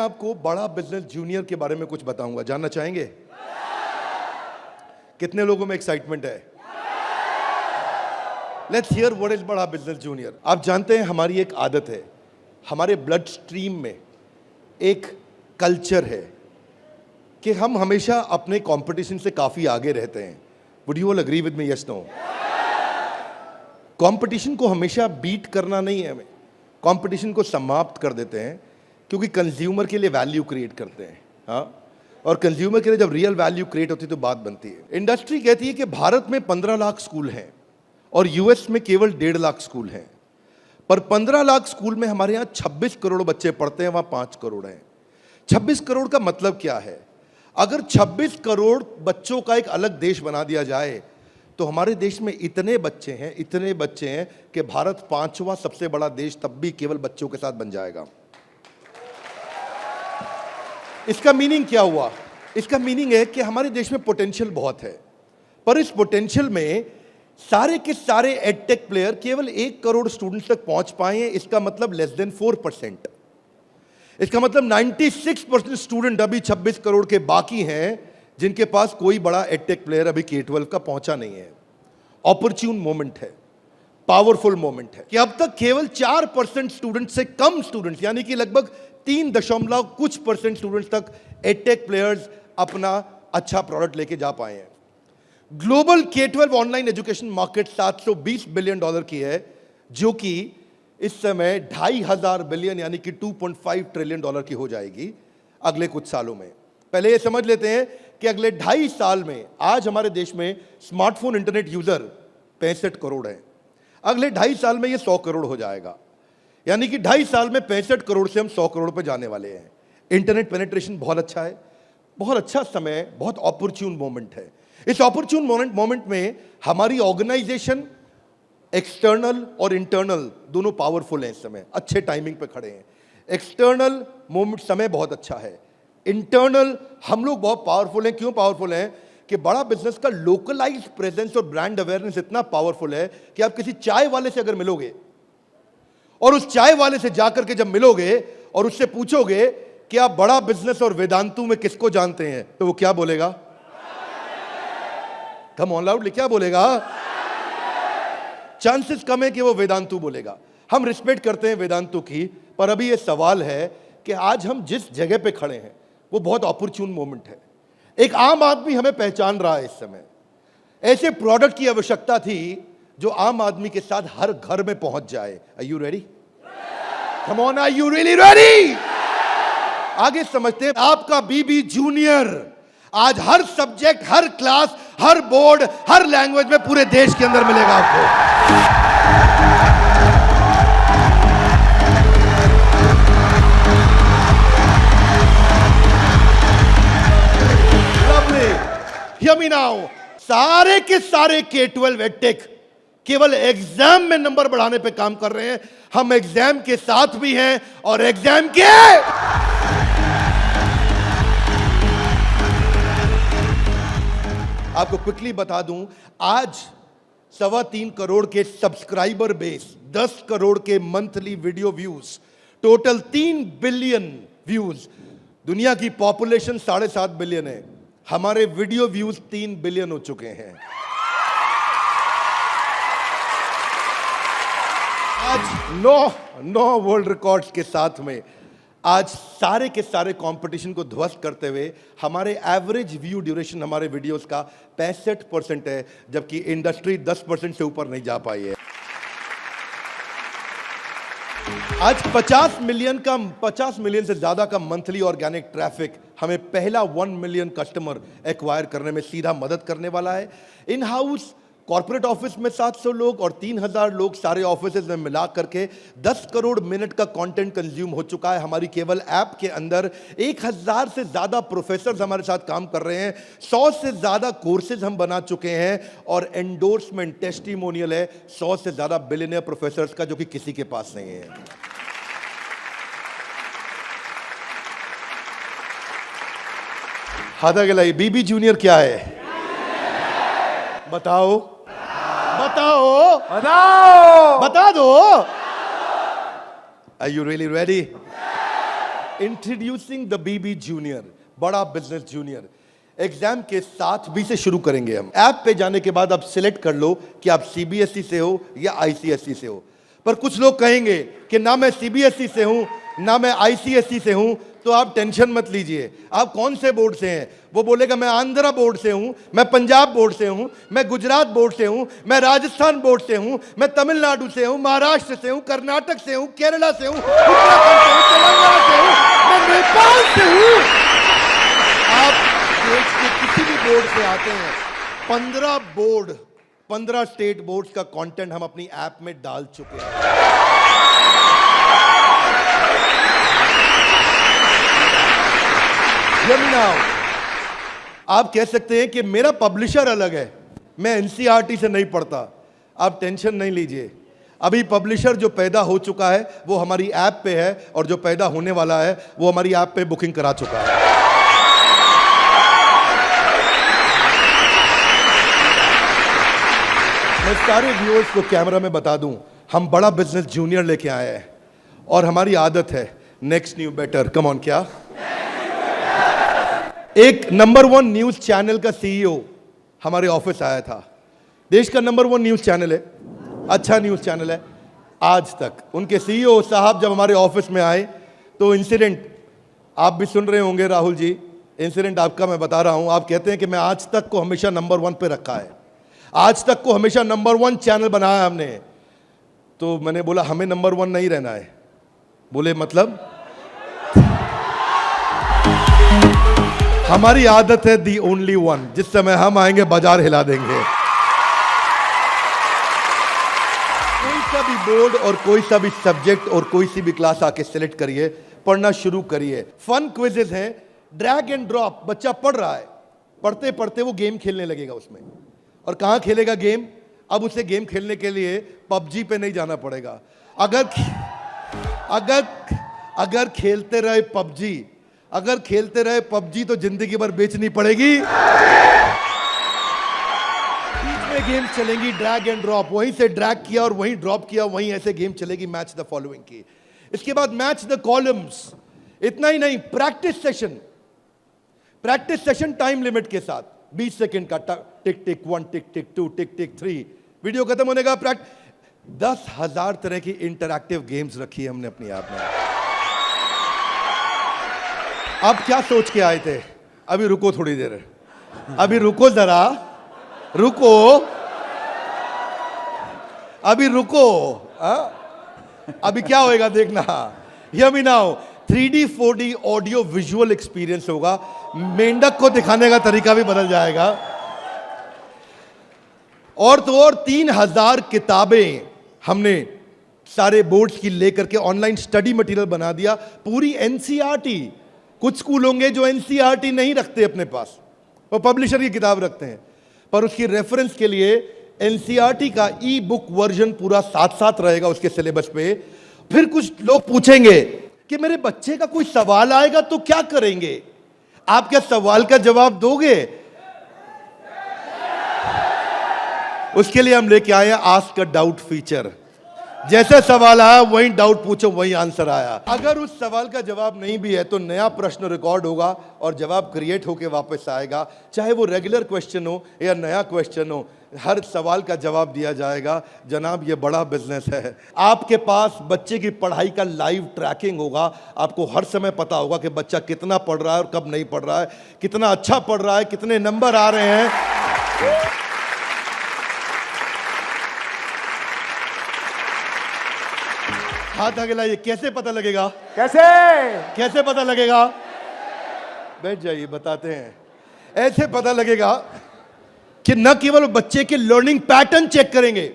आपको बड़ा business junior के बारे में कुछ बताऊंगा, जानना चाहेंगे? कितने लोगों में एक्साइटमेंट है? लेट्स हियर व्हाट इज बड़ा बिजनेस जूनियर। आप जानते हैं हमारी एक आदत है, हमारे ब्लड स्ट्रीम में एक कल्चर है कि हम हमेशा अपने कंपटीशन से काफी आगे रहते हैं। Would you all agree with me? Yes, no? Competition को हमेशा बीट करना नहीं है, हमें कंपटीशन को समाप्त कर देते हैं, क्योंकि कंज्यूमर के लिए वैल्यू क्रिएट करते हैं। हाँ, और कंज्यूमर के लिए जब रियल वैल्यू क्रिएट होती है तो बात बनती है। इंडस्ट्री कहती है कि भारत में 15 लाख स्कूल हैं और यूएस में केवल 1.5 लाख स्कूल हैं, पर 15 लाख स्कूल में हमारे यहाँ 26 करोड़ बच्चे पढ़ते हैं, वहाँ 5 करोड़ हैं। 26 करोड़ का मतलब क्या है? अगर 26 करोड़ बच्चों का एक अलग देश बना दिया जाए तो हमारे देश में इतने बच्चे हैं कि भारत 5वां सबसे बड़ा देश तब भी केवल बच्चों के साथ बन जाएगा। इसका मीनिंग क्या हुआ? इसका मीनिंग है कि हमारे देश में पोटेंशियल बहुत है, पर इस पोटेंशियल में सारे के सारे एडटेक प्लेयर केवल 1 करोड़ स्टूडेंट्स तक पहुंच पाए हैं। इसका मतलब लेस देन 4%। इसका मतलब 96% स्टूडेंट अभी 26 करोड़ के बाकी हैं जिनके पास कोई बड़ा एडटेक प्लेयर अभी K-12 का पहुंचा नहीं है। ऑपर्च्यून मोमेंट है, पावरफुल मोमेंट है कि अब तक केवल 4% स्टूडेंट से कम स्टूडेंट्स, यानी कि लगभग 3% स्टूडेंट्स तक एडटेक प्लेयर्स अपना अच्छा प्रोडक्ट लेके जा पाए हैं। Global K-12 online education market $720 billion की है, जो कि इस समय 2,500 बिलियन यानी कि $2.5 ट्रिलियन की हो जाएगी अगले कुछ सालों में। पहले ये समझ लेते हैं कि अगले 2.5 साल में आज हमारे देश में स्मार्टफोन इंटरनेट यूजर 65 करोड़ हैं। अगले 2.5 साल में ये 100 करोड़ हो जाएगा, यानी कि 2.5 साल में 65 करोड़ से हम 100 करोड़ पे जाने वाले हैं। इंटरनेट पेनिट्रेशन बहुत अच्छा है, बहुत अच्छा समय, बहुत ऑपर्च्यून मोमेंट है। इस ऑपर्च्यून मोमेंट में हमारी ऑर्गेनाइजेशन एक्सटर्नल और इंटरनल दोनों पावरफुल हैं। इस समय अच्छे टाइमिंग पे खड़े हैं। एक्सटर्नल मोमेंट समय बहुत अच्छा है, इंटरनल हम लोग बहुत पावरफुल हैं। क्यों पावरफुल हैं? कि बड़ा बिजनेस का लोकलाइज्ड प्रेजेंस और ब्रांड अवेयरनेस इतना पावरफुल है कि आप किसी चाय वाले से अगर मिलोगे और उस चाय वाले से जाकर के जब मिलोगे और उससे पूछोगे कि आप बड़ा बिजनेस और वेदांतु में किसको जानते हैं, तो वो क्या बोलेगा? कम ऑन लाउडली, क्या बोलेगा? चांसेस कम है कि वो वेदांतु बोलेगा। हम रिस्पेक्ट करते हैं वेदांतु की, पर अभी ये सवाल है कि आज हम जिस जगह पे खड़े हैं वो बहुत ऑपर्च्यून मोमेंट है। एक आम आदमी हमें पहचान रहा है इस समय। ऐसे प्रोडक्ट की आवश्यकता थी जो आम आदमी के साथ हर घर में पहुंच जाए। Are you ready? Come on, are you really ready? आगे समझते हैं। आपका बीबी जूनियर आज हर सब्जेक्ट, हर क्लास, हर बोर्ड, हर लैंग्वेज में पूरे देश के अंदर मिलेगा आपको। Hear me now. सारे के सारे K-12 एडटेक केवल एग्जाम में नंबर बढ़ाने पे काम कर रहे हैं। हम एग्जाम के साथ भी हैं और एग्जाम के आपको क्विकली बता दूं, आज 3.25 करोड़ के सब्सक्राइबर बेस, 10 करोड़ के monthly video views, total 3 billion views. दुनिया की पॉपुलेशन 7.5 बिलियन है, हमारे वीडियो व्यूज 3 बिलियन हो चुके हैं। आज 9 वर्ल्ड रिकॉर्ड्स के साथ में आज सारे के सारे कंपटीशन को ध्वस्त करते हुए हमारे एवरेज व्यू ड्यूरेशन हमारे वीडियोस का 65% है, जबकि इंडस्ट्री 10% से ऊपर नहीं जा पाई है। आज 50 मिलियन से ज्यादा का मंथली ऑर्गेनिक ट्रैफिक हमें पहला 1 मिलियन कस्टमर एक्वायर करने में सीधा मदद करने वाला है। इन हाउस कॉर्पोरेट ऑफिस में 700 लोग और 3,000 लोग सारे ऑफिस में मिला करके 10 करोड़ मिनट का कंटेंट कंज्यूम हो चुका है। हमारी केवल ऐप के अंदर 1,000 से ज्यादा प्रोफेसर्स हमारे साथ काम कर रहे हैं, 100 से ज्यादा कोर्सेज हम बना चुके हैं और एंडोर्समेंट टेस्टिमोनियल है 100 से ज्यादा बिलियनियर प्रोफेसर्स का, जो कि किसी के पास नहीं है। हाथा गलाई बीबी जूनियर क्या है? बताओ बताओ बताओ, बता दो। Are you really ready? Introducing the BB junior, बड़ा बिजनेस जूनियर। एग्जाम के साथ बी से शुरू करेंगे हम। ऐप पे जाने के बाद आप सिलेक्ट कर लो कि आप सीबीएसई से हो या आईसीएसई से हो। पर कुछ लोग कहेंगे कि ना मैं सीबीएसई से हूं ना मैं आईसीएसई से हूं, तो आप टेंशन मत लीजिए। आप कौन से बोर्ड से हैं? वो बोलेगा मैं आंध्रा बोर्ड से हूं, मैं पंजाब बोर्ड से हूं, मैं गुजरात बोर्ड से हूं, मैं राजस्थान बोर्ड से हूं, मैं तमिलनाडु से हूं, महाराष्ट्र से हूं, कर्नाटक से हूं, केरला से हूं, उत्तराखंड से हूं, तेलंगाना से हूं, मैं नेपाल से हूं। आप देश के किसी भी बोर्ड से आते हैं, 15 स्टेट बोर्ड्स का कंटेंट हम अपनी ऐप में डाल चुके हैं। आप कह सकते हैं कि मेरा पब्लिशर अलग है, मैं एनसीईआरटी से नहीं पढ़ता। आप टेंशन नहीं लीजिए, अभी पब्लिशर जो पैदा हो चुका है वो हमारी ऐप पे है, और जो पैदा होने वाला है वो हमारी ऐप पे बुकिंग करा चुका है। मैं सारे व्यूअर्स को कैमरा में बता दूं, हम बड़ा बिजनेस जूनियर लेके आए हैं, और हमारी आदत है next new better. Come on, क्या एक नंबर 1 न्यूज चैनल का सीईओ हमारे ऑफिस आया था। देश का नंबर 1 न्यूज चैनल है, अच्छा न्यूज चैनल है। आज तक उनके सीईओ साहब जब हमारे ऑफिस में आए तो इंसिडेंट आप भी सुन रहे होंगे राहुल जी, इंसिडेंट आपका मैं बता रहा हूं। आप कहते हैं कि मैं आज तक को हमेशा नंबर 1 पे रखा है, आज तक को हमेशा नंबर 1 चैनल बनाया हमने। तो मैंने बोला हमें नंबर 1 नहीं रहना है। बोले मतलब? हमारी आदत है दी ओनली वन, जिस समय हम आएंगे बाजार हिला देंगे। कोई सा भी बोर्ड और कोई सा भी सब्जेक्ट और कोई सी भी क्लास आके सिलेक्ट करिए, पढ़ना शुरू करिए। फन क्विजेस हैं, ड्रैग एंड ड्रॉप। बच्चा पढ़ रहा है, पढ़ते पढ़ते वो गेम खेलने लगेगा उसमें। और कहां खेलेगा गेम? अब उसे गेम खेलने के लिए पबजी पे नहीं जाना पड़ेगा। अगर खेलते रहे पबजी, अगर खेलते रहे पबजी तो जिंदगी भर बेचनी पड़ेगी। बीच में गेम चलेंगी ड्रैग एंड ड्रॉप, वहीं से ड्रैग किया और वहीं ड्रॉप किया, वहीं ऐसे गेम चलेगी मैच द फॉलोइंग की। इसके बाद मैच द कॉलम्स। इतना ही नहीं, प्रैक्टिस सेशन टाइम लिमिट के साथ 20 सेकंड का, टिक टिक 1, टिक टिक 2, टिक टिक 3, वीडियो खत्म होने का 10,000 तरह की इंटरैक्टिव गेम्स रखी है हमने अपनी ऐप में। आप क्या सोच के आए थे? अभी रुको थोड़ी देर, अभी रुको जरा, रुको, अभी रुको। अभी क्या होएगा देखना। Hear me now, 3D 4D audio visual experience होगा। मेंढक को दिखाने का तरीका भी बदल जाएगा। और तो और 3000 किताबें हमने सारे बोर्ड्स की लेकर के ऑनलाइन स्टडी मटेरियल बना दिया, पूरी एनसीईआरटी। कुछ स्कूल होंगे जो एनसीईआरटी नहीं रखते अपने पास, वो पब्लिशर की किताब रखते हैं, पर उसकी रेफरेंस के लिए एनसीईआरटी का ई बुक वर्जन पूरा साथ साथ रहेगा उसके सिलेबस पे। फिर कुछ लोग पूछेंगे कि मेरे बच्चे का कोई सवाल आएगा तो क्या करेंगे? आप क्या सवाल का जवाब दोगे? उसके लिए हम लेके आए हैं आस्क अ डाउट फीचर। जैसे सवाल आया वही डाउट पूछो, वही आंसर आया। अगर उस सवाल का जवाब नहीं भी है तो नया प्रश्न रिकॉर्ड होगा और जवाब क्रिएट होके वापस आएगा। चाहे वो रेगुलर क्वेश्चन हो या नया क्वेश्चन हो, हर सवाल का जवाब दिया जाएगा। जनाब, ये बड़ा बिजनेस है। आपके पास बच्चे की पढ़ाई का लाइव ट्रैकिंग होगा। आपको हर समय पता होगा कि बच्चा कितना पढ़ रहा है और कब नहीं पढ़ रहा है, कितना अच्छा पढ़ रहा है, कितने नंबर आ रहे हैं। हाथ आगे लाइए। कैसे पता लगेगा? कैसे पता लगेगा? बैठ जाइए, बताते हैं। ऐसे पता लगेगा कि न केवल बच्चे के लर्निंग पैटर्न चेक करेंगे,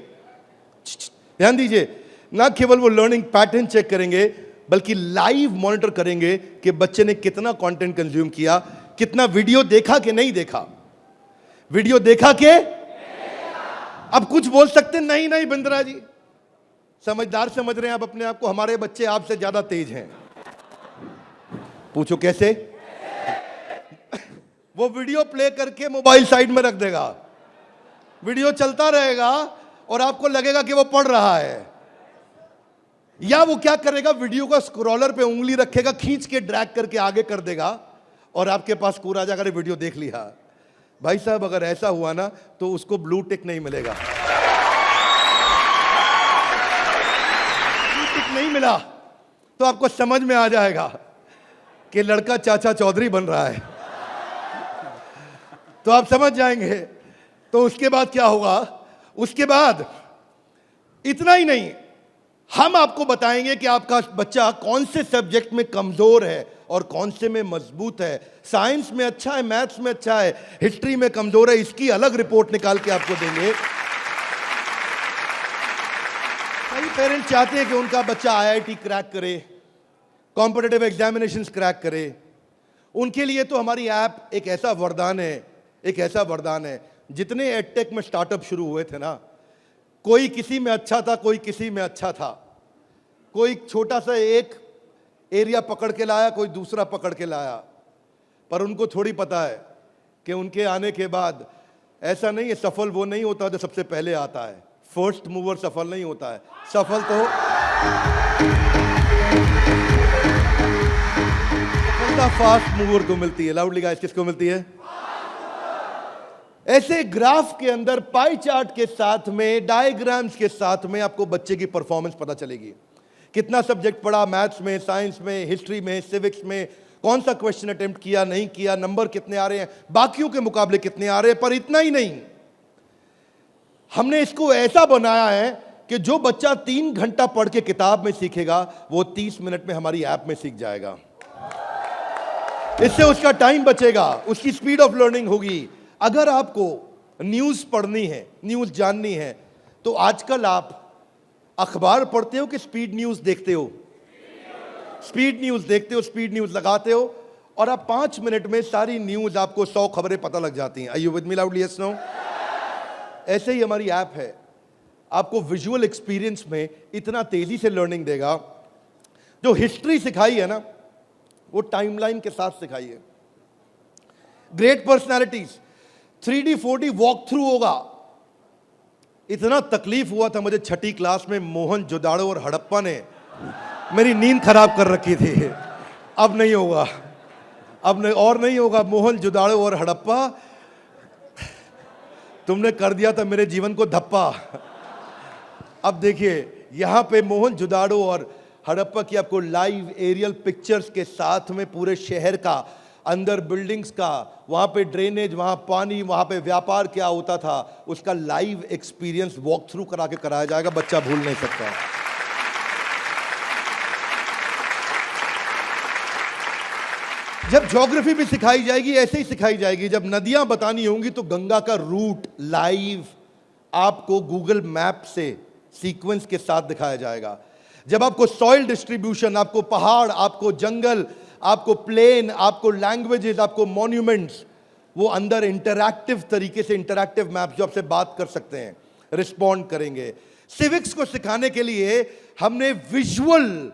ध्यान दीजिए, न केवल वो लर्निंग पैटर्न चेक करेंगे बल्कि लाइव मॉनिटर करेंगे कि बच्चे ने कितना कंटेंट कंज्यूम किया, कितना वीडियो देखा कि नहीं देखा, वीडियो देखा कि। अब कुछ बोल सकते नहीं, नहीं बिंद्रा जी, समझदार समझ रहे हैं आप अपने आप को, हमारे बच्चे आपसे ज्यादा तेज हैं। पूछो कैसे? वो वीडियो प्ले करके मोबाइल साइड में रख देगा, वीडियो चलता रहेगा और आपको लगेगा कि वो पढ़ रहा है। या वो क्या करेगा, वीडियो का स्क्रॉलर पे उंगली रखेगा, खींच के ड्रैग करके आगे कर देगा और आपके पास स्कोर आ जाएगा, वीडियो देख लिया। भाई साहब अगर ऐसा हुआ ना तो उसको ब्लू टिक नहीं मिलेगा। ब्लू टिक नहीं मिला तो आपको समझ में आ जाएगा कि लड़का चाचा चौधरी बन रहा है, तो आप समझ जाएंगे। तो उसके बाद क्या होगा, उसके बाद इतना ही नहीं, हम आपको बताएंगे कि आपका बच्चा कौन से सब्जेक्ट में कमजोर है और कौन से में मजबूत है। साइंस में अच्छा है, मैथ्स में अच्छा है, हिस्ट्री में कमजोर है, इसकी अलग रिपोर्ट निकाल के आपको देंगे। कई पेरेंट्स चाहते हैं कि उनका बच्चा आईआईटी क्रैक करे, कॉम्पिटिटिव एग्जामिनेशंस क्रैक करे। उनके लिए तो हमारी ऐप एक ऐसा वरदान है, एक ऐसा वरदान है। जितने एडटेक में स्टार्टअप शुरू हुए थे ना, कोई किसी में अच्छा था, कोई किसी में अच्छा था। कोई छोटा सा एक एरिया पकड़ के लाया, कोई दूसरा पकड़ के लाया, पर उनको थोड़ी पता है कि उनके आने के बाद ऐसा नहीं है, सफल वो नहीं होता जो सबसे पहले आता है। फर्स्ट मूवर सफल नहीं होता है, सफल तो सफलता फास्ट मूवर को मिलती है। लाउडली गाइस, किसको मिलती है? ऐसे ग्राफ के अंदर पाई चार्ट के साथ में, डायग्राम्स के साथ में आपको बच्चे की परफॉर्मेंस पता चलेगी। कितना सब्जेक्ट पढ़ा, मैथ्स में, साइंस में, हिस्ट्री में, सिविक्स में, कौन सा क्वेश्चन अटेम्प्ट किया, नहीं किया, नंबर कितने आ रहे हैं, बाकियों के मुकाबले कितने आ रहे हैं। पर इतना ही नहीं, हमने इसको ऐसा बनाया है कि जो बच्चा 3 घंटा पढ़ के किताब में सीखेगा, वो 30 मिनट में हमारी ऐप में सीख जाएगा। इससे उसका टाइम बचेगा, उसकी स्पीड ऑफ लर्निंग होगी। अगर आपको न्यूज़ पढ़नी है, न्यूज़ जाननी है, तो आजकल आप अखबार पढ़ते हो कि स्पीड न्यूज़ देखते हो? स्पीड न्यूज़ देखते हो, स्पीड न्यूज़ लगाते हो और आप 5 मिनट में सारी न्यूज़, आपको 100 खबरें पता लग जाती हैं। Are you with me loudly? Yes, no? ऐसे ही हमारी ऐप है, आपको विजुअल एक्सपीरियंस में इतना तेजी से लर्निंग देगा। जो हिस्ट्री सिखाई है ना, वो टाइमलाइन के साथ सिखाई है। Great personalities 3D 4D walk through होगा। इतना तकलीफ हुआ था मुझे 6ठी क्लास में, मोहन जोदाड़ो और हड़प्पा ने मेरी नींद खराब कर रखी थी। अब नहीं होगा, अब नहीं, और नहीं होगा। मोहन जोदाड़ो और हड़प्पा, तुमने कर दिया था मेरे जीवन को धप्पा। अब देखिए, यहां पे मोहन जोदाड़ो और हड़प्पा की आपको लाइव एरियल पिक्चर्स के साथ में पूरे शहर का, अंदर बिल्डिंग्स का, वहां पे ड्रेनेज, वहां पानी, वहां पे व्यापार क्या होता था, उसका लाइव एक्सपीरियंस वॉक थ्रू करा के कराया जाएगा। बच्चा भूल नहीं सकता। जब ज्योग्राफी भी सिखाई जाएगी, ऐसे ही सिखाई जाएगी। जब नदियां बतानी होंगी तो गंगा का रूट लाइव आपको गूगल मैप से सीक्वेंस के साथ दिखाया जाएगा। जब आपको सॉइल डिस्ट्रीब्यूशन, आपको पहाड़, आपको जंगल, आपको प्लेन, आपको लैंग्वेजेस, आपको मॉन्यूमेंट्स, वो अंदर इंटरैक्टिव तरीके से, इंटरैक्टिव मैप जो आपसे बात कर सकते हैं, रिस्पॉन्ड करेंगे। सिविक्स को सिखाने के लिए हमने विजुअल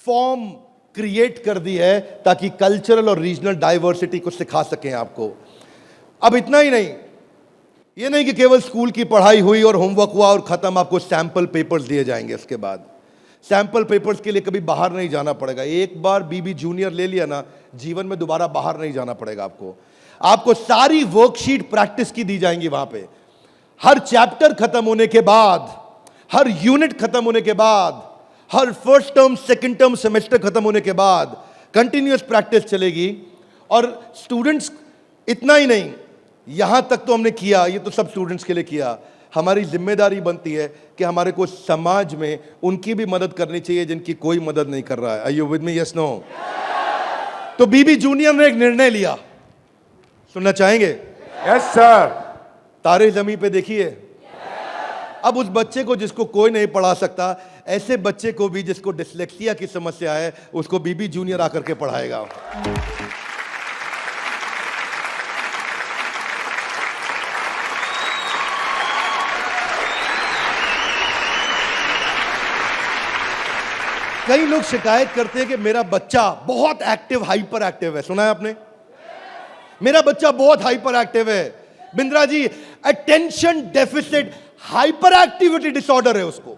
फॉर्म क्रिएट कर दी है ताकि कल्चरल और रीजनल डाइवर्सिटी को सिखा सकें आपको। अब इतना ही नहीं, ये नहीं कि केवल स्कूल की पढ़ाई हुई और होमवर्क हुआ और खत्म। आपको सैंपल पेपर्स दिए जाएंगे। इसके बाद सैंपल पेपर्स के लिए कभी बाहर नहीं जाना पड़ेगा। एक बार बीबी जूनियर ले लिया ना, जीवन में दोबारा बाहर नहीं जाना पड़ेगा आपको सारी वर्कशीट प्रैक्टिस की दी जाएंगी वहां पे। हर चैप्टर खत्म होने के बाद, हर यूनिट खत्म होने के बाद, हर first term, second term, semester खत्म होने के बाद कंटिन्यूअस प्रैक्टिस चलेगी। और स्टूडेंट्स, इतना ही नहीं, यहां तक तो हमने किया, ये तो सब स्टूडेंट्स के लिए किया। हमारी जिम्मेदारी बनती है कि हमारे को समाज में उनकी भी मदद करनी चाहिए जिनकी कोई मदद नहीं कर रहा है। Are you with me? Yes, no? तो बीबी जूनियर ने एक निर्णय लिया, सुनना चाहेंगे? Yes sir. तारे जमीन पे देखिए। अब उस बच्चे को जिसको कोई नहीं पढ़ा सकता, ऐसे बच्चे को भी जिसको डिसलेक्सिया की समस्या है, उसको बीबी जूनियर आकर के पढ़ाएगा। कई लोग शिकायत करते हैं कि मेरा बच्चा बहुत एक्टिव, हाइपर एक्टिव है। सुना है आपने? मेरा बच्चा बहुत हाइपर एक्टिव है। Bindra ji, attention deficit hyperactivity disorder है उसको।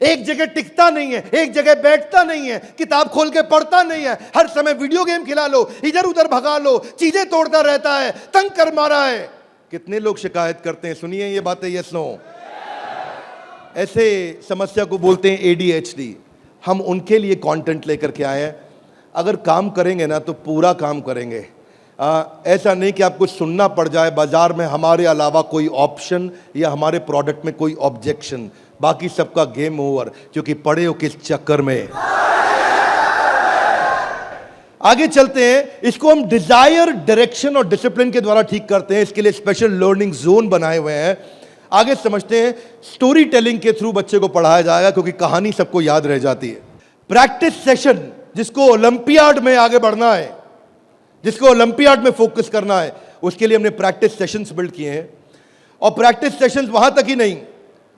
एक जगह टिकता नहीं है, एक जगह बैठता नहीं है, किताब खोल के पढ़ता नहीं है, हर समय वीडियो गेम खिला लो, इधर उधर भगा लो, चीजें तोड़ता रहता है, तंग कर मारा है। कितने लोग शिकायत करते हैं, सुनिए ये बातें, यस नो। ऐसे समस्या को बोलते हैं एडीएचडी। हम उनके लिए कंटेंट लेकर के आए हैं। अगर काम करेंगे ना तो पूरा काम करेंगे। ऐसा नहीं कि आपको सुनना पड़ जाए बाजार में हमारे अलावा कोई ऑप्शन या हमारे प्रोडक्ट में कोई ऑब्जेक्शन, बाकी सबका गेम ओवर, क्योंकि पड़े हो किस चक्कर में। आगे चलते हैं। इसको हम डिजायर, डायरेक्शन और डिसिप्लिन के द्वारा ठीक करते हैं। इसके लिए स्पेशल लर्निंग जोन बनाए हुए हैं। आगे समझते हैं। स्टोरी टेलिंग के थ्रू बच्चे को पढ़ाया जाएगा, क्योंकि कहानी सबको याद रह जाती है। प्रैक्टिस सेशन, जिसको ओलंपियाड में आगे बढ़ना है, जिसको ओलंपियाड में फोकस करना है, उसके लिए हमने प्रैक्टिस सेशंस बिल्ड किए हैं। और प्रैक्टिस सेशंस वहां तक ही नहीं,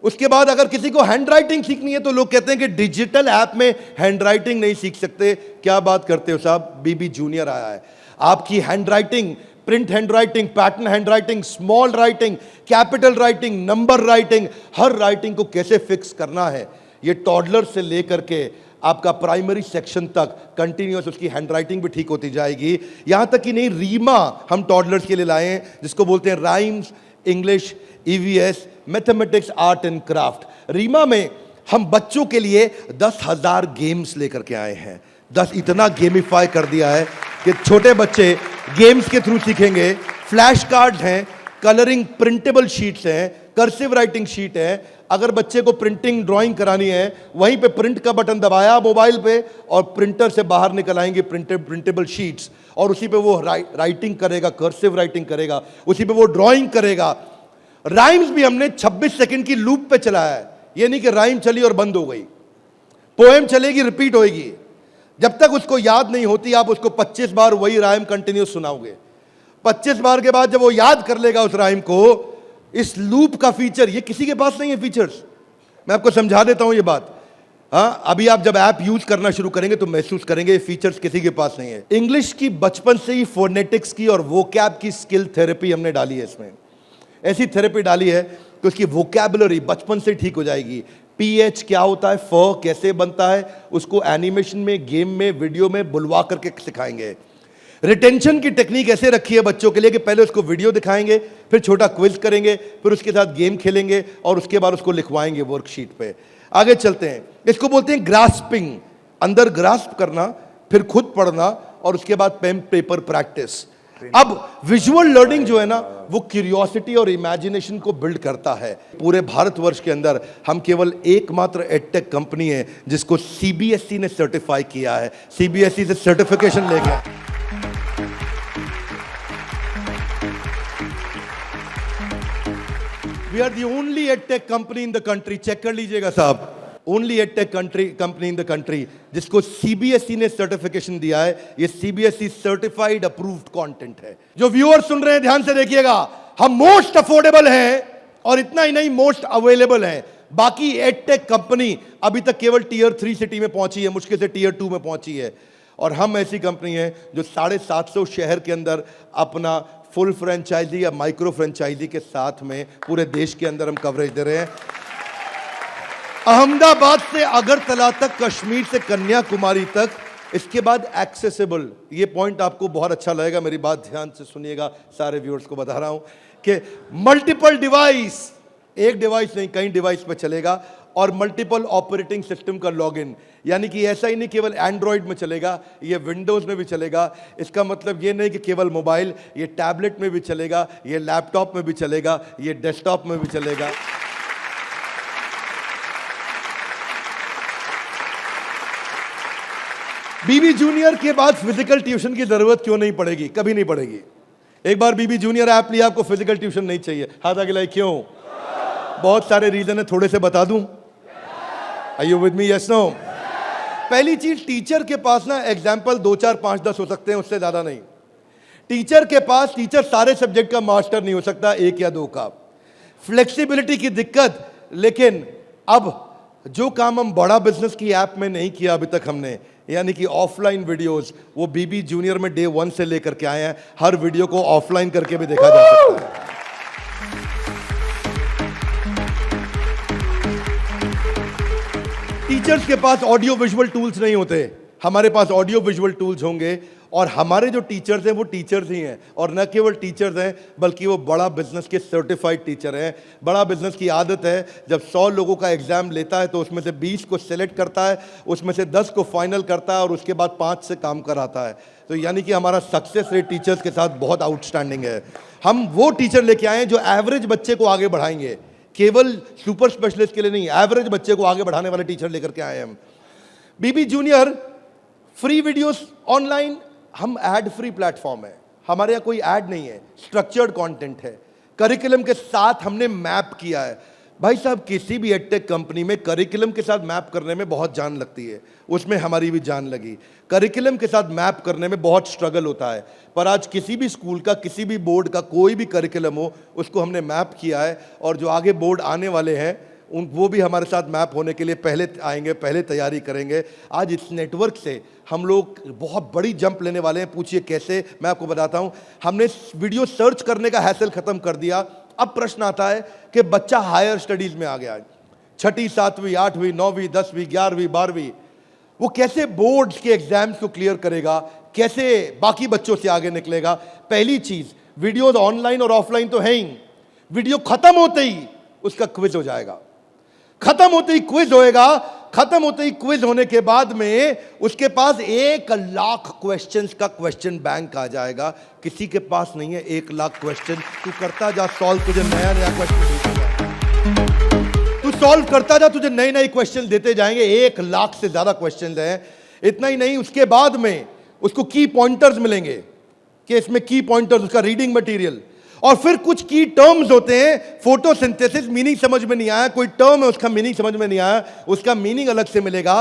उसके बाद अगर किसी को हैंड राइटिंग सीखनी है तो लोग कहते हैं कि डिजिटल ऐप में हैंड राइटिंग नहीं सीख सकते। क्या बात करते हो साहब, बीबी जूनियर आया है। आपकी handwriting, print handwriting, pattern handwriting, small writing, capital writing, number writing, हर राइटिंग को कैसे फिक्स करना है, ये टॉडलर से लेकर के आपका प्राइमरी सेक्शन तक कंटिन्यूअस उसकी हैंडराइटिंग भी ठीक होती जाएगी। यहां तक कि नहीं, रीमा हम टॉडलर्स के लिए लाए हैं, जिसको बोलते हैं rhymes, English, EVS, mathematics, art and craft. रीमा में हम बच्चों के लिए 10,000 गेम्स लेकर के आए हैं। 10 इतना गेमिफाई कर दिया है कि छोटे बच्चे गेम्स के थ्रू सीखेंगे। फ्लैश कार्ड्स हैं, कलरिंग प्रिंटेबल शीट्स हैं, कर्सिव राइटिंग शीट है। अगर बच्चे को प्रिंटिंग ड्राइंग करानी है, वहीं पे प्रिंट का बटन दबाया मोबाइल पे और प्रिंटर से बाहर निकल आएंगे प्रिंटेबल शीट्स, और उसी पे वो राइटिंग करेगा, कर्सिव राइटिंग करेगा, उसी पे वो ड्राइंग करेगा। राइम्स भी हमने 26 सेकंड की लूप पे चलाया है। ये नहीं कि राइम चली और बंद हो गई। पोएम चलेगी, रिपीट होएगी। जब तक उसको याद नहीं होती, आप उसको 25 बार वही राइम कंटिन्यूस सुनाओगे। 25 बार के बाद जब वो याद कर लेगा उस राइम को, इस लूप का फीचर, ये किसी के पास नहीं है फीचर्स। मैं आपको समझा देता हूं ये बात। अभी आप जब ऐप यूज करना शुरू करेंगे तो महसूस करेंगे ये फीचर्स किसी के पास नहीं है। इंग्लिश की बचपन से ही फोनेटिक्स की और वोकैब की स्किल थेरेपी हमने डाली है इसमें। ऐसी थेरेपी डाली है कि उसकी वोकैबुलरी बचपन से ठीक हो जाएगी। पीएच क्या होता है, फ कैसे बनता है, उसको एनिमेशन में, गेम में, वीडियो में बुलवा करके सिखाएंगे। रिटेंशन की टेक्निक ऐसे रखी है बच्चों के लिए कि पहले उसको वीडियो दिखाएंगे, फिर छोटा क्विज करेंगे, फिर उसके साथ गेम खेलेंगे और उसके बाद उसको लिखवाएंगे वर्कशीट पे। आगे चलते हैं। इसको बोलते हैं ग्रास्पिंग, अंदर ग्रास्प करना, फिर खुद पढ़ना और उसके बाद पेन पेपर प्रैक्टिस। अब विजुअल लर्निंग जो है ना, वो क्यूरियोसिटी और इमेजिनेशन को बिल्ड करता है। पूरे भारतवर्ष के अंदर हम केवल एकमात्र एडटेक कंपनी है जिसको सीबीएसई ने सर्टिफाई किया है। सीबीएसई से सर्टिफिकेशन ले गया। We are the only edtech company in the country, check कर लीजिएगा साहब, only edtech company in the country जिसको सीबीएसई ने सर्टिफिकेशन दिया है। ये सीबीएसई सर्टिफाइड अप्रूव्ड कंटेंट है। जो व्यूअर सुन रहे हैं ध्यान से देखिएगा, हम मोस्ट अफोर्डेबल हैं और इतना ही नहीं, मोस्ट अवेलेबल हैं। बाकी एडटेक कंपनी अभी तक केवल टीयर 3 सिटी में पहुंची है, मुश्किल से टीयर 2 में पहुंची है। और हम ऐसी कंपनी है जो 750 शहर के अंदर अपना फुल फ्रेंचाइजी या माइक्रो फ्रेंचाइजी के साथ में पूरे देश के अंदर हम कवरेज दे रहे हैं। अहमदाबाद से अगरतला तक, कश्मीर से कन्याकुमारी तक, इसके बाद एक्सेसिबल। ये पॉइंट आपको बहुत अच्छा लगेगा, मेरी बात ध्यान से सुनिएगा, सारे व्यूअर्स को बता रहा हूं कि मल्टीपल डिवाइस, एक डिवाइस नहीं कई डिवाइस पे चलेगा, और मल्टीपल ऑपरेटिंग सिस्टम का लॉगिन। यानी कि ऐसा ही नहीं केवल एंड्रॉइड में चलेगा, ये विंडोज में भी चलेगा। इसका मतलब ये नहीं कि केवल मोबाइल, ये टैबलेट में भी चलेगा, ये लैपटॉप में भी चलेगा, ये डेस्कटॉप में भी चलेगा। बीबी जूनियर के बाद फिजिकल ट्यूशन की जरूरत क्यों नहीं पड़ेगी? कभी नहीं पड़ेगी। एक बार बीबी जूनियर ऐप लिया, आपको फिजिकल ट्यूशन नहीं चाहिए। हाथ आगे लाइए, क्यों? बहुत सारे रीजन है, थोड़े से बता दूं। Are you with me? Yes no? पहली चीज, टीचर के पास ना एग्जाम्पल 2 4 5 10 हो सकते हैं, उससे ज्यादा नहीं। टीचर के पास, टीचर सारे सब्जेक्ट का मास्टर नहीं हो सकता, 1 या 2 का। फ्लेक्सिबिलिटी की दिक्कत। लेकिन अब जो काम हम बड़ा बिजनेस की ऐप में नहीं किया अभी तक हमने, यानी कि ऑफलाइन वीडियोस, वो बीबी जूनियर में डे 1 से लेकर के आए हैं। हर वीडियो को ऑफलाइन करके भी देखा जा सकता है। टीचर्स के पास ऑडियो विजुअल टूल्स नहीं होते, हमारे पास ऑडियो विजुअल टूल्स होंगे। और हमारे जो टीचर्स हैं वो टीचर्स ही हैं, और न केवल टीचर्स हैं बल्कि वो बड़ा बिजनेस के सर्टिफाइड टीचर हैं। बड़ा बिजनेस की आदत है, जब 100 लोगों का एग्जाम लेता है तो उसमें से 20 को सेलेक्ट करता है, उसमें से 10 को फाइनल करता है और उसके बाद 5 से काम कराता है। तो यानी कि हमारा सक्सेस रेट टीचर्स के साथ बहुत आउटस्टैंडिंग है। हम वो टीचर लेके आए हैं जो एवरेज बच्चे को आगे बढ़ाएंगे, केवल सुपर स्पेशलिस्ट के लिए नहीं, एवरेज बच्चे को आगे बढ़ाने वाले टीचर लेकर के आए हैं हम। बीबी जूनियर फ्री वीडियोस ऑनलाइन, हम एड फ्री प्लेटफॉर्म है, हमारे यहाँ कोई ऐड नहीं है, स्ट्रक्चर्ड कंटेंट है, करिकुलम के साथ हमने मैप किया है। भाई साहब, किसी भी एडटेक कंपनी में करिकुलम के साथ मैप करने में बहुत जान लगती है, उसमें हमारी भी जान लगी। करिकुलम के साथ मैप करने में बहुत स्ट्रगल होता है, पर आज किसी भी स्कूल का, किसी भी बोर्ड का कोई भी करिकुलम हो, उसको हमने मैप किया है। और जो आगे बोर्ड आने वाले हैं वो भी हमारे साथ मैप होने के लिए पहले आएंगे, पहले तैयारी करेंगे। आज इस नेटवर्क से हम लोग बहुत बड़ी जंप लेने वाले हैं। पूछिए कैसे, मैं आपको बताता हूं। हमने वीडियो सर्च करने का हैसल खत्म कर दिया। अब प्रश्न आता है कि बच्चा हायर स्टडीज में आ गया है, 6ठी 7वीं 8वीं 9वीं 10वीं 11वीं 12वीं, वो कैसे बोर्ड्स के एग्जाम्स को क्लियर करेगा, कैसे बाकी बच्चों से आगे निकलेगा। पहली चीज, वीडियोज ऑनलाइन और ऑफलाइन तो है ही, वीडियो खत्म होते ही उसका क्विज हो जाएगा, खत्म होते ही क्विज होएगा। खत्म होते ही क्विज होने के बाद में उसके पास 1 लाख क्वेश्चंस का क्वेश्चन बैंक आ जाएगा। किसी के पास नहीं है 1 लाख क्वेश्चन। तू करता जा सॉल्व, तुझे नया नया क्वेश्चन, तू सॉल्व करता जा, तुझे नए नए क्वेश्चन देते जाएंगे। 1 लाख से ज्यादा क्वेश्चन हैं। इतना ही नहीं, उसके बाद में उसको की पॉइंटर्स मिलेंगे कि इसमें की पॉइंटर्स, उसका रीडिंग मटेरियल, और फिर कुछ की टर्म्स होते हैं। फोटोसिंथेसिस मीनिंग समझ में नहीं आया, कोई टर्म है उसका मीनिंग समझ में नहीं आया, उसका मीनिंग अलग से मिलेगा।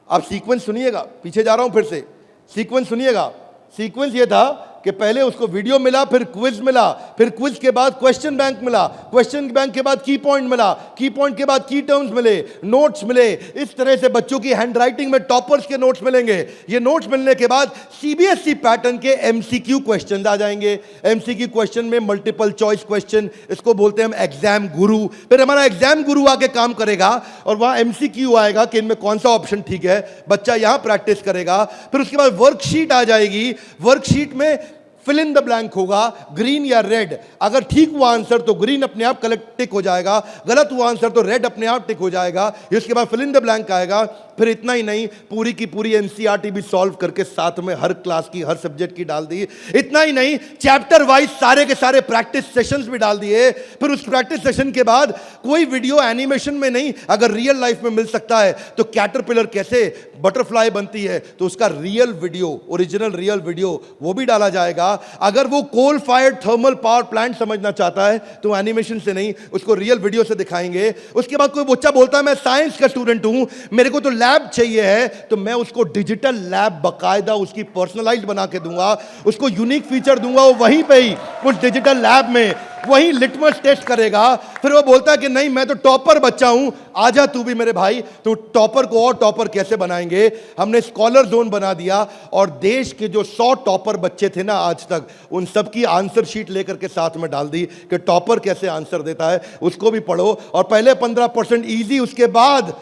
आप सीक्वेंस सुनिएगा, पीछे जा रहा हूं फिर से, सीक्वेंस सुनिएगा। सीक्वेंस ये था कि पहले उसको वीडियो मिला, फिर क्विज मिला, फिर क्विज के बाद क्वेश्चन बैंक मिला, क्वेश्चन बैंक के बाद की पॉइंट मिला, की पॉइंट के बाद की टर्म्स मिले, नोट्स मिले। इस तरह से बच्चों की हैंडराइटिंग में टॉपर्स के नोट्स मिलेंगे। ये नोट्स मिलने के बाद सीबीएसई पैटर्न के एमसीक्यू क्वेश्चन आ जाएंगे। एमसीक्यू क्वेश्चन में मल्टीपल चॉइस क्वेश्चन, इसको बोलते हैं हम एग्जाम गुरु। फिर हमारा एग्जाम गुरु आके काम करेगा और वहां एमसीक्यू आएगा कि इनमें कौन सा ऑप्शन ठीक है, बच्चा यहां प्रैक्टिस करेगा। फिर उसके बाद वर्कशीट आ जाएगी, वर्कशीट में फिल इन द ब्लैंक होगा, ग्रीन या रेड। अगर ठीक हुआ आंसर तो ग्रीन अपने आप कलेक्ट टिक हो जाएगा, गलत हुआ आंसर तो रेड अपने आप टिक हो जाएगा। इसके बाद फिल इन द ब्लैंक आएगा। फिर इतना ही नहीं, पूरी की पूरी एनसीईआरटी भी सॉल्व करके साथ में हर क्लास की, हर सब्जेक्ट की डाल दी। इतना ही नहीं, चैप्टर वाइज सारे के सारे प्रैक्टिस सेशंस भी डाल दिए। फिर उस प्रैक्टिस सेशन के बाद कोई वीडियो एनिमेशन में नहीं, अगर रियल लाइफ में मिल सकता है तो कैटरपिलर कैसे बटरफ्लाई बनती है तो उसका real video, original real video वो भी डाला जाएगा। अगर वो coal fired thermal power plant समझना चाहता है तो एनिमेशन से नहीं, उसको रियल वीडियो से दिखाएंगे। उसके बाद कोई बच्चा बोलता है मैं साइंस का स्टूडेंट हूं, मेरे को तो लैब चाहिए है, तो मैं उसको डिजिटल लैब बकायदा उसकी पर्सनलाइज्ड बना के दूंगा, उसको यूनिक फीचर दूंगा। वो वहीं पे ही उस डिजिटल लैब में वही लिटमस टेस्ट करेगा। फिर वो बोलता है कि नहीं मैं तो टॉपर बच्चा हूं, आजा तू भी मेरे भाई। तो टॉपर को और टॉपर कैसे बनाएंगे, हमने स्कॉलर जोन बना दिया और देश के जो 100 टॉपर बच्चे थे ना आज तक, उन सबकी आंसर शीट लेकर के साथ में डाल दी कि टॉपर कैसे आंसर देता है, उसको भी पढ़ो। और पहले 15% इजी, उसके बाद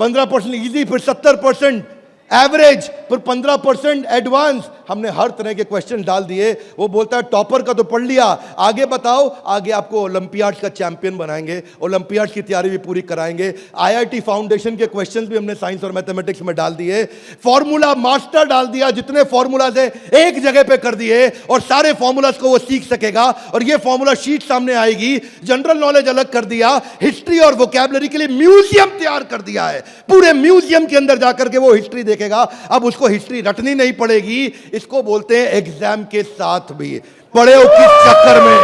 15% इजी, फिर 70% एवरेज, फिर 15% एडवांस। हमने हर तरह के क्वेश्चन डाल दिए। वो बोलता है टॉपर का तो पढ़ लिया, आगे बताओ। आगे आपको ओलंपियाड्स का चैंपियन बनाएंगे, ओलंपियाड्स की तैयारी भी पूरी कराएंगे। आईआईटी फाउंडेशन के क्वेश्चंस भी हमने साइंस और मैथमेटिक्स में डाल दिए। फॉर्मूला मास्टर डाल दिया, जितने फॉर्मूलाज है एक जगह पे कर दिए और सारे फॉर्मूलाज को वो सीख सकेगा। और ये फॉर्मूला शीट सामने आएगी। जनरल नॉलेज अलग कर दिया, हिस्ट्री और वोकैबुलरी के लिए म्यूजियम तैयार कर दिया है। पूरे म्यूजियम के अंदर जाकर के वो हिस्ट्री देखेगा। अब उसको हिस्ट्री रटनी नहीं पड़ेगी। इसको बोलते हैं एग्जाम के साथ भी पढ़े हो किस चक्कर में।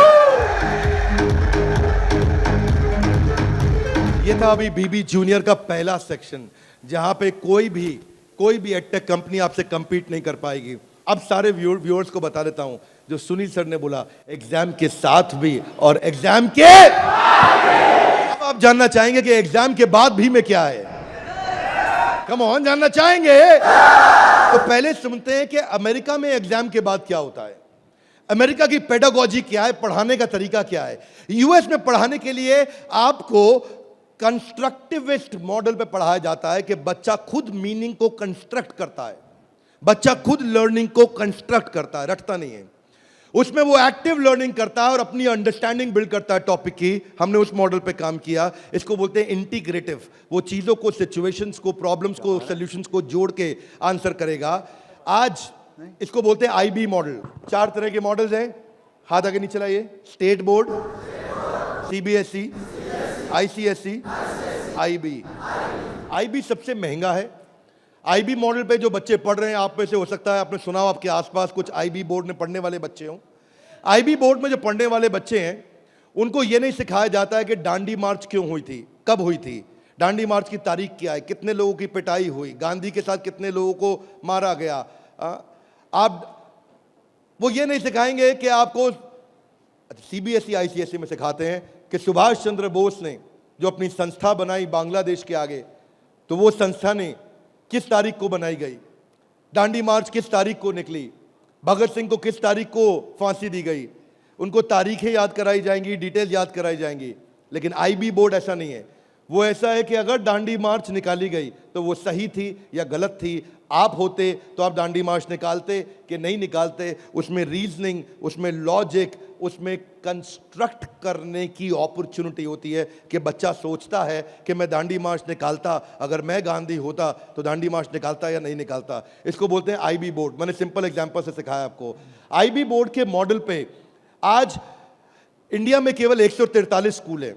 ये था अभी बीबी जूनियर का पहला सेक्शन, जहां पे कोई भी एडटेक कंपनी आपसे कंपीट नहीं कर पाएगी। अब सारे व्यूअर्स को बता देता हूं, जो सुनील सर ने बोला एग्जाम के साथ भी और एग्जाम के, अब आप जानना चाहेंगे कि एग्जाम के बाद भी में क्या है। कम ऑन, जानना चाहेंगे तो पहले सुनते हैं कि अमेरिका में एग्जाम के बाद क्या होता है, अमेरिका की पेडागोजी क्या है, पढ़ाने का तरीका क्या है। यूएस में पढ़ाने के लिए आपको कंस्ट्रक्टिविस्ट मॉडल पे पढ़ाया जाता है कि बच्चा खुद मीनिंग को कंस्ट्रक्ट करता है, बच्चा खुद लर्निंग को कंस्ट्रक्ट करता है, रटता नहीं है। उसमें वो एक्टिव लर्निंग करता है और अपनी अंडरस्टैंडिंग बिल्ड करता है टॉपिक की। हमने उस मॉडल पे काम किया। इसको बोलते हैं इंटीग्रेटिव। वो चीजों को, सिचुएशंस को, प्रॉब्लम्स को, सॉल्यूशंस को जोड़ के आंसर करेगा। आज इसको बोलते हैं आईबी मॉडल। 4 तरह के मॉडल्स हैं, हाथ आगे नीचे लाइए। State board, CBSE, ICSE, IB. IB सबसे महंगा है। आईबी मॉडल पे जो बच्चे पढ़ रहे हैं, आप में से हो सकता है आपने सुना हो, आपके आसपास कुछ आईबी बोर्ड में पढ़ने वाले बच्चे हों। आईबी बोर्ड में जो पढ़ने वाले बच्चे हैं, उनको ये नहीं सिखाया जाता है कि डांडी मार्च क्यों हुई थी, कब हुई थी, डांडी मार्च की तारीख क्या है, कितने लोगों की पिटाई हुई, गांधी के साथ कितने लोगों को मारा गया। वो ये नहीं सिखाएंगे कि आपको, सीबीएसई आईसीएसई में सिखाते हैं कि सुभाष चंद्र बोस ने जो अपनी संस्था बनाई बांग्लादेश के आगे, तो वो संस्था ने किस तारीख को बनाई गई, डांडी मार्च किस तारीख को निकली, भगत सिंह को किस तारीख को फांसी दी गई। उनको तारीखें याद कराई जाएंगी, डिटेल याद कराई जाएंगी। लेकिन आईबी बोर्ड ऐसा नहीं है। वो ऐसा है कि अगर डांडी मार्च निकाली गई तो वो सही थी या गलत थी। आप होते तो आप डांडी मार्च निकालते कि नहीं निकालते। उसमें रीजनिंग, उसमें लॉजिक, उसमें कंस्ट्रक्ट करने की अपॉर्चुनिटी होती है कि बच्चा सोचता है कि मैं डांडी मार्च निकालता, अगर मैं गांधी होता तो डांडी मार्च निकालता या नहीं निकालता। इसको बोलते हैं आईबी बोर्ड। मैंने सिंपल एग्जांपल से सिखाया आपको। आईबी बोर्ड के मॉडल पे आज इंडिया में केवल 143 स्कूल हैं,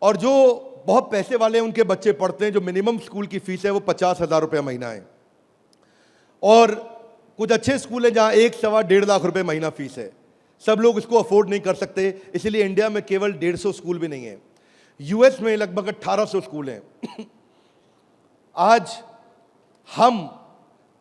और जो बहुत पैसे वाले हैं उनके बच्चे पढ़ते हैं। जो मिनिमम स्कूल की फीस है वो 50,000 रुपये महीना है, और कुछ अच्छे स्कूल हैं जहां 1-1.25 लाख रुपए महीना फीस है। सब लोग इसको अफोर्ड नहीं कर सकते, इसीलिए इंडिया में केवल 150 स्कूल भी नहीं है। यूएस में लगभग 1800 स्कूल हैं। आज हम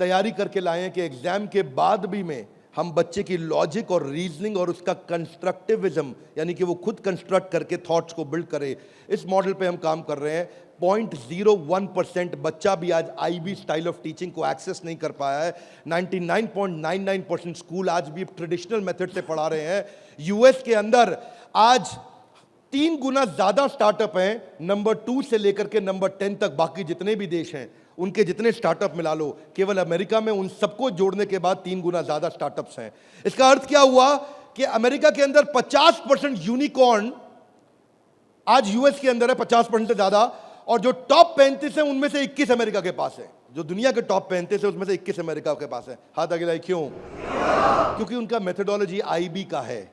तैयारी करके लाए हैं कि एग्जाम के बाद भी में हम बच्चे की लॉजिक और रीजनिंग और उसका कंस्ट्रक्टिविज्म, यानी कि वो खुद कंस्ट्रक्ट करके थॉट्स को बिल्ड करे, इस मॉडल पे हम काम कर रहे हैं। 0.01% बच्चा भी आज आईबी स्टाइल ऑफ टीचिंग को एक्सेस नहीं कर पाया है। 99.99% स्कूल आज भी ट्रेडिशनल मेथड से पढ़ा रहे हैं। यूएस के अंदर आज 3 गुना ज्यादा स्टार्टअप हैं, नंबर 2 से लेकर के नंबर 10 तक। बाकी जितने भी देश हैं उनके जितने स्टार्टअप मिला लो, केवल अमेरिका में उन सबको जोड़ने के बाद 3 गुना ज्यादा स्टार्टअप्स हैं। इसका अर्थ क्या हुआ कि अमेरिका के अंदर 50% यूनिकॉर्न आज यूएस के अंदर है, 50% से ज्यादा। और जो टॉप 35 है उनमें से 21 अमेरिका के पास है। जो दुनिया के टॉप 35 है उसमें से 21 अमेरिका के पास है। हाथ आगे लाइए। क्यों? क्योंकि उनका मेथोडोलॉजी आईबी का है।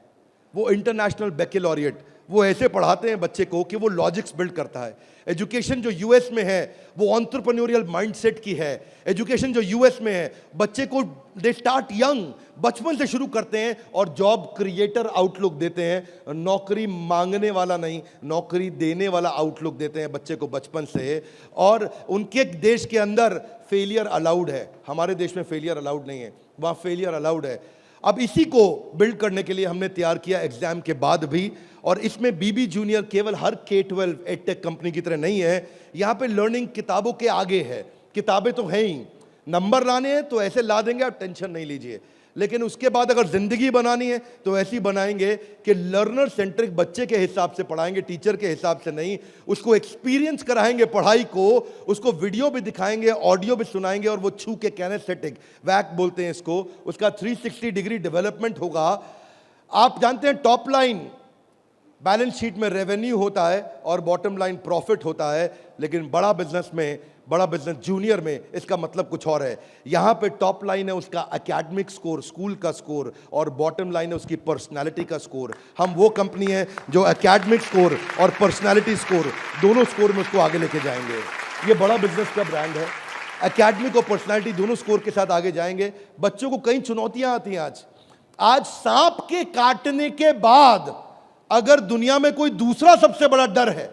वो इंटरनेशनल बैकलॉरिएट, वो ऐसे पढ़ाते हैं बच्चे को कि वो लॉजिक्स बिल्ड करता है। एजुकेशन जो यूएस में है वो एंटरप्रेन्योरियल माइंडसेट की है। एजुकेशन जो यूएस में है, बच्चे को दे स्टार्ट यंग, बचपन से शुरू करते हैं और जॉब क्रिएटर आउटलुक देते हैं। नौकरी मांगने वाला नहीं, नौकरी देने वाला आउटलुक देते हैं बच्चे को बचपन से। और उनके देश के अंदर फेलियर अलाउड है, हमारे देश में फेलियर अलाउड नहीं है, वहाँ फेलियर अलाउड है। अब इसी को बिल्ड करने के लिए हमने तैयार किया एग्जाम के बाद भी। और इसमें बीबी जूनियर केवल हर K-12 एडटेक कंपनी की तरह नहीं है। यहाँ पे लर्निंग किताबों के आगे है। किताबें तो हैं ही, नंबर लाने हैं तो ऐसे ला देंगे, आप टेंशन नहीं लीजिए। लेकिन उसके बाद अगर जिंदगी बनानी है तो ऐसी बनाएंगे कि लर्नर सेंट्रिक बच्चे के हिसाब से पढ़ाएंगे, टीचर के हिसाब से नहीं। उसको एक्सपीरियंस कराएंगे पढ़ाई को, उसको वीडियो भी दिखाएंगे, ऑडियो भी सुनाएंगे, और वो छू के कैनेस्थेटिक, वैक बोलते हैं इसको, उसका 360 डिग्री डेवलपमेंट होगा। आप जानते हैं टॉप लाइन बैलेंस शीट में रेवेन्यू होता है और बॉटम लाइन प्रॉफिट होता है, लेकिन बड़ा बिजनेस जूनियर में इसका मतलब कुछ और है। यहां पे टॉप लाइन है उसका एकेडमिक स्कोर, स्कूल का स्कोर, और बॉटम लाइन है उसकी पर्सनालिटी का स्कोर। हम वो कंपनी है जो एकेडमिक स्कोर और पर्सनालिटी स्कोर, दोनों स्कोर में उसको आगे लेके जाएंगे। ये बड़ा बिजनेस का ब्रांड है। एकेडमिक और पर्सनालिटी दोनों स्कोर के साथ आगे जाएंगे। बच्चों को कई चुनौतियां आती हैं। आज सांप के काटने के बाद अगर दुनिया में कोई दूसरा सबसे बड़ा डर है,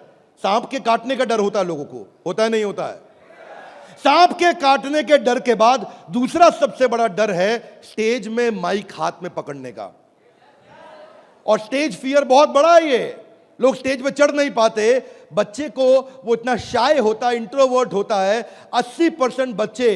सांप के काटने का डर होता है लोगों को, होता है नहीं होता है? सांप के काटने के डर के बाद दूसरा सबसे बड़ा डर है स्टेज में माइक हाथ में पकड़ने का। और स्टेज फियर बहुत बड़ा है। ये लोग स्टेज पे चढ़ नहीं पाते। बच्चे को वो इतना शाय होता है, इंट्रोवर्ट होता है। 80% बच्चे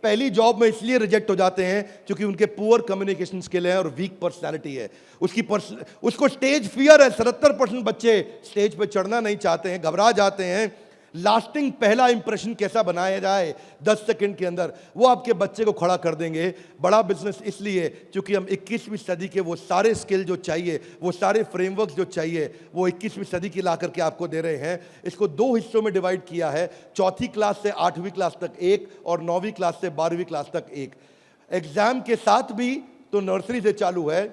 पहली जॉब में इसलिए रिजेक्ट हो जाते हैं क्योंकि उनके पुअर कम्युनिकेशन स्किल है और वीक पर्सनालिटी है। उसको स्टेज फियर है। 77% बच्चे स्टेज पे चढ़ना नहीं चाहते हैं, घबरा जाते हैं। लास्टिंग पहला इंप्रेशन कैसा बनाया जाए 10 सेकंड के अंदर, वो आपके बच्चे को खड़ा कर देंगे। बड़ा बिजनेस इसलिए क्योंकि हम 21वीं सदी के वो सारे स्किल जो चाहिए, वो सारे फ्रेमवर्क जो चाहिए, वो 21वीं सदी की ला करके आपको दे रहे हैं। इसको 2 हिस्सों में डिवाइड किया है, चौथी क्लास से 8वीं क्लास तक एक और 9वीं क्लास से 12वीं क्लास तक एक। एग्जाम के साथ भी तो नर्सरी से चालू है,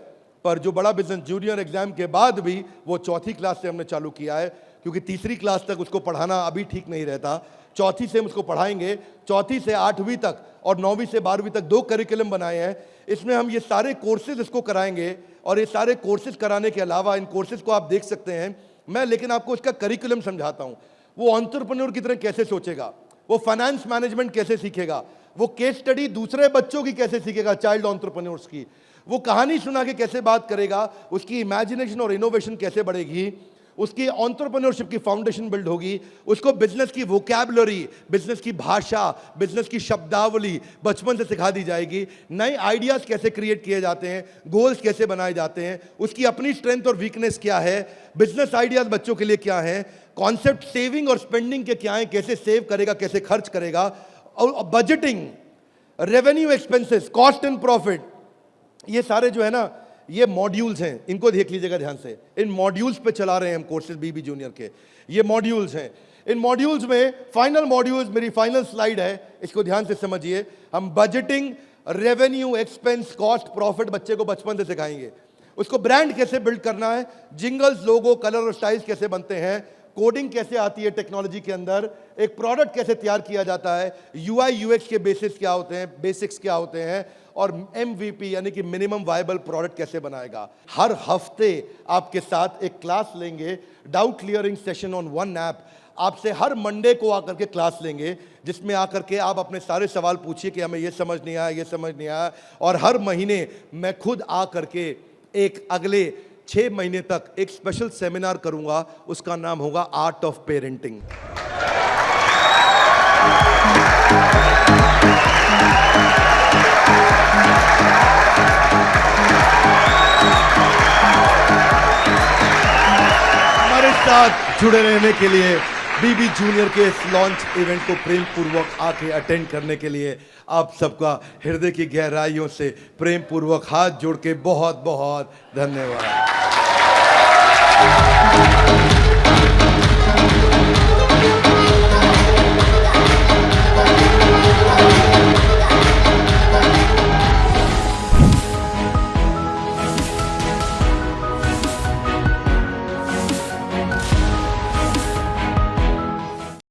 पर जो बड़ा बिजनेस जूनियर एग्जाम के बाद भी वो चौथी क्लास से हमने चालू किया है, क्योंकि तीसरी क्लास तक उसको पढ़ाना अभी ठीक नहीं रहता। चौथी से हम उसको पढ़ाएंगे, चौथी से 8वीं तक और 9वीं से 12वीं तक 2 करिकुलम बनाए हैं। इसमें हम ये सारे कोर्सेज इसको कराएंगे और ये सारे कोर्सेज कराने के अलावा इन कोर्सेज को आप देख सकते हैं मैं, लेकिन आपको इसका करिकुलम समझाता हूँ। वो एंटरप्रेन्योर की तरह कैसे सोचेगा, वो फाइनेंस मैनेजमेंट कैसे सीखेगा, वो केस स्टडी दूसरे बच्चों की कैसे सीखेगा, चाइल्ड एंटरप्रेन्योर्स की, वो कहानी सुना के कैसे बात करेगा, उसकी इमेजिनेशन और इनोवेशन कैसे बढ़ेगी, उसकी एंटरप्रेन्योरशिप की फाउंडेशन बिल्ड होगी, उसको बिजनेस की वोकैबुलरी, बिजनेस की भाषा, बिजनेस की शब्दावली बचपन से सिखा दी जाएगी। नए आइडियाज कैसे क्रिएट किए जाते हैं, गोल्स कैसे बनाए जाते हैं, उसकी अपनी स्ट्रेंथ और वीकनेस क्या है, बिजनेस आइडियाज बच्चों के लिए क्या है, कॉन्सेप्ट सेविंग और स्पेंडिंग के क्या है, कैसे सेव करेगा, कैसे खर्च करेगा, और budgeting, revenue expenses, cost and profit, ये सारे जो है ना ये मॉड्यूल्स हैं, इनको देख लीजिएगा ध्यान से। इन मॉड्यूल्स पे चला रहे हैं हम कोर्सेज बीबी जूनियर के, ये मॉड्यूल्स हैं। इन मॉड्यूल्स में फाइनल मॉड्यूल्स, मेरी फाइनल स्लाइड है, इसको ध्यान से समझिए। हम budgeting, revenue, expense, cost, profit बच्चे को बचपन से सिखाएंगे। उसको ब्रांड कैसे बिल्ड करना है, जिंगल्स, लोगो, कलर और स्टाइल्स कैसे बनते हैं, कोडिंग कैसे आती है टेक्नोलॉजी के अंदर, एक प्रोडक्ट कैसे तैयार किया जाता है, यूआई यूएक्स के बेसिक्स क्या होते हैं, बेसिक्स क्या होते हैं, और एमवीपी यानी कि मिनिमम वायबल प्रोडक्ट कैसे बनाएगा। हर हफ्ते आपके साथ एक क्लास लेंगे, doubt clearing session on one app. आपसे हर मंडे को आकर के क्लास लेंगे, जिसमें आकर के आप अपने सारे सवाल पूछिए कि हमें ये समझ नहीं आया, ये समझ नहीं आया। और हर महीने मैं खुद आकर के एक अगले 6 महीने तक एक स्पेशल सेमिनार करूंगा, उसका नाम होगा आर्ट ऑफ पेरेंटिंग। हमारे साथ जुड़े रहने के लिए, बीबी जूनियर के इस लॉन्च इवेंट को प्रेम पूर्वक आके अटेंड करने के लिए आप सबका हृदय की गहराइयों से प्रेम पूर्वक हाथ जोड़ के बहुत बहुत धन्यवाद।